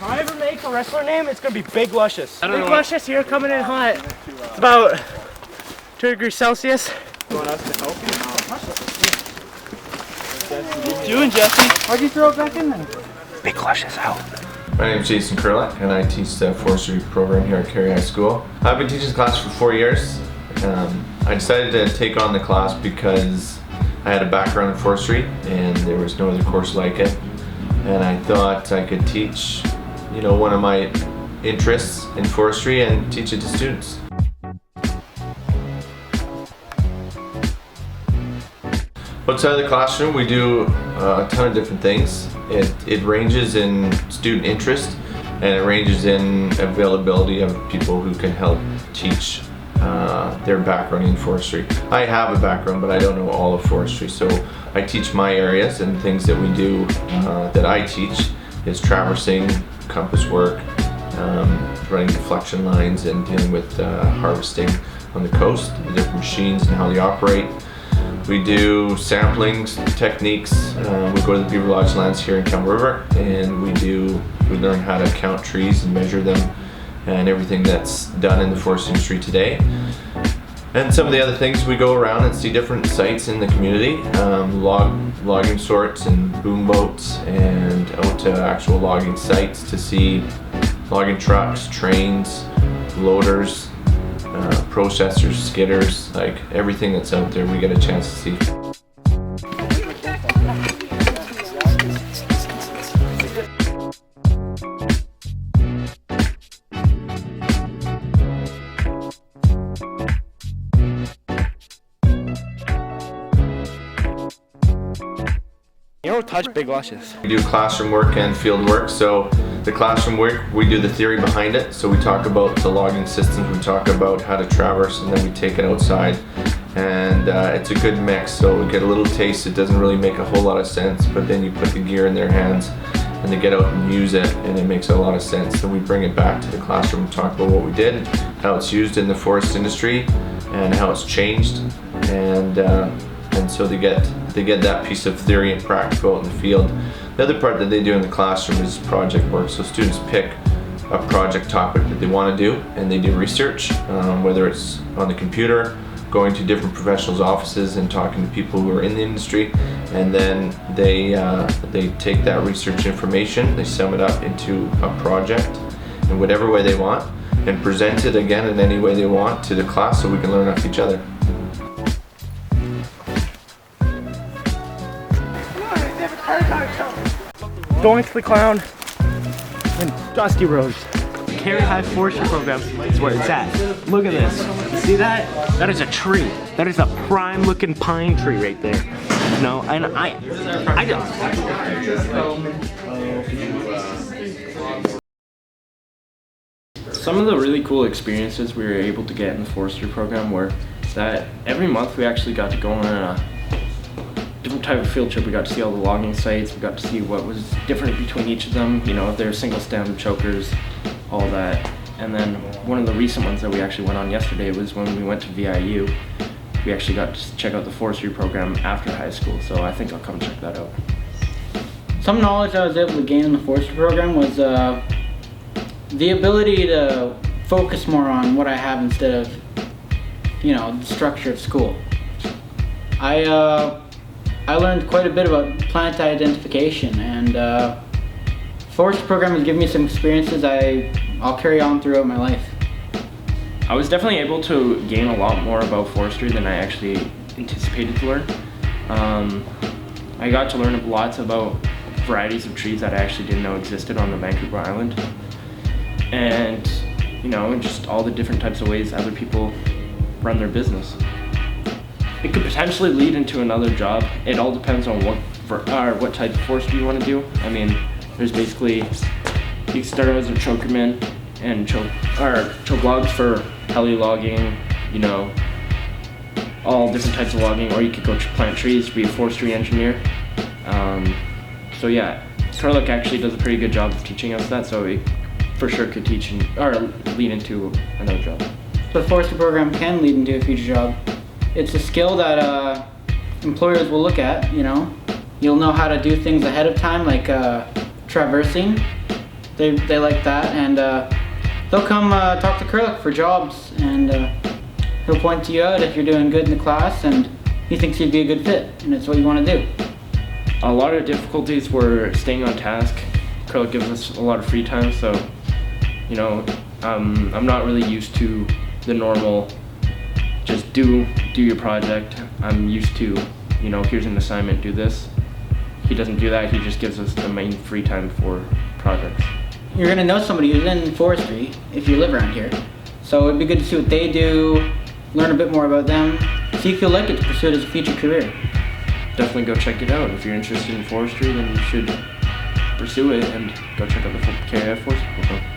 If I ever make a wrestler name, it's gonna be Big Luscious. Big Luscious here, coming in hot. It's about 2 degrees Celsius. You want us to help you? What you doing, Jesse? Why'd you throw it back in there? Big Luscious out. My name is Jason Kurlak, and I teach the forestry program here at Carihi High School. I've been teaching this class for 4 years. I decided to take on the class because I had a background in forestry and there was no other course like it. And I thought I could teach, one of my interests in forestry and teach it to students. Outside of the classroom, we do a ton of different things. It ranges in student interest, and it ranges in availability of people who can help teach their background in forestry. I have a background, but I don't know all of forestry, so I teach my areas, and things that we do that I teach is traversing, compass work, running deflection lines, and dealing with harvesting on the coast, the different machines and how they operate. We do sampling techniques. We go to the Beaver Lodge lands here in Kelm River, and we learn how to count trees and measure them and everything that's done in the forest industry today. And some of the other things, we go around and see different sites in the community, logging sorts and boom boats, and out to actual logging sites to see logging trucks, trains, loaders, processors, skidders, like everything that's out there we get a chance to see. You don't touch Big Luscious. We do classroom work and field work. So the classroom work, we do the theory behind it. So we talk about the logging systems, we talk about how to traverse, and then we take it outside. And it's a good mix, so we get a little taste. It doesn't really make a whole lot of sense, but then you put the gear in their hands and they get out and use it, and it makes a lot of sense. Then we bring it back to the classroom and talk about what we did, how it's used in the forest industry, and how it's changed. And so they get that piece of theory and practical in the field. The other part that they do in the classroom is project work. So students pick a project topic that they want to do, and they do research, whether it's on the computer, going to different professionals' offices and talking to people who are in the industry, and then they take that research information, they sum it up into a project in whatever way they want, and present it again in any way they want to the class so we can learn off each other. Doink The Clown and Dusty Rose. Carihi Forestry program is where it's at. Look at this. You see that? That is a tree. That is a prime looking pine tree right there. And I Some of the really cool experiences we were able to get in the forestry program were that every month we actually got to go on a different type of field trip. We got to see all the logging sites, we got to see what was different between each of them, if they're single stem, chokers, all that. And then one of the recent ones that we actually went on yesterday was when we went to VIU. We actually got to check out the forestry program after high school, so I think I'll come check that out. Some knowledge I was able to gain in the forestry program was the ability to focus more on what I have instead of, the structure of school. I learned quite a bit about plant identification, and forestry program has given me some experiences I'll carry on throughout my life. I was definitely able to gain a lot more about forestry than I actually anticipated to learn. I got to learn lots about varieties of trees that I actually didn't know existed on the Vancouver Island, and just all the different types of ways other people run their business. It could potentially lead into another job. It all depends on what type of forestry you want to do. I mean, there's basically, you can start out as a chokerman and choke logs for heli logging, all different types of logging, or you could go plant trees, be a forestry engineer. So yeah, Kurlak actually does a pretty good job of teaching us that, so it for sure could lead into another job. So the forestry program can lead into a future job. It's a skill that employers will look at, You'll know how to do things ahead of time, like traversing, They like that, and they'll come talk to Kurlik for jobs, and he'll point you out if you're doing good in the class and he thinks you'd be a good fit, and it's what you want to do. A lot of difficulties were staying on task. Kurlik gives us a lot of free time, so you know, I'm not really used to the normal just do your project. I'm used to, you know, here's an assignment, do this. He doesn't do that. He just gives us the main free time for projects. You're gonna know somebody who's in forestry if you live around here, so it'd be good to see what they do, learn a bit more about them, see if you'll like it to pursue it as a future career. Definitely go check it out. If you're interested in forestry, then you should pursue it and go check out the Carihi Forestry program.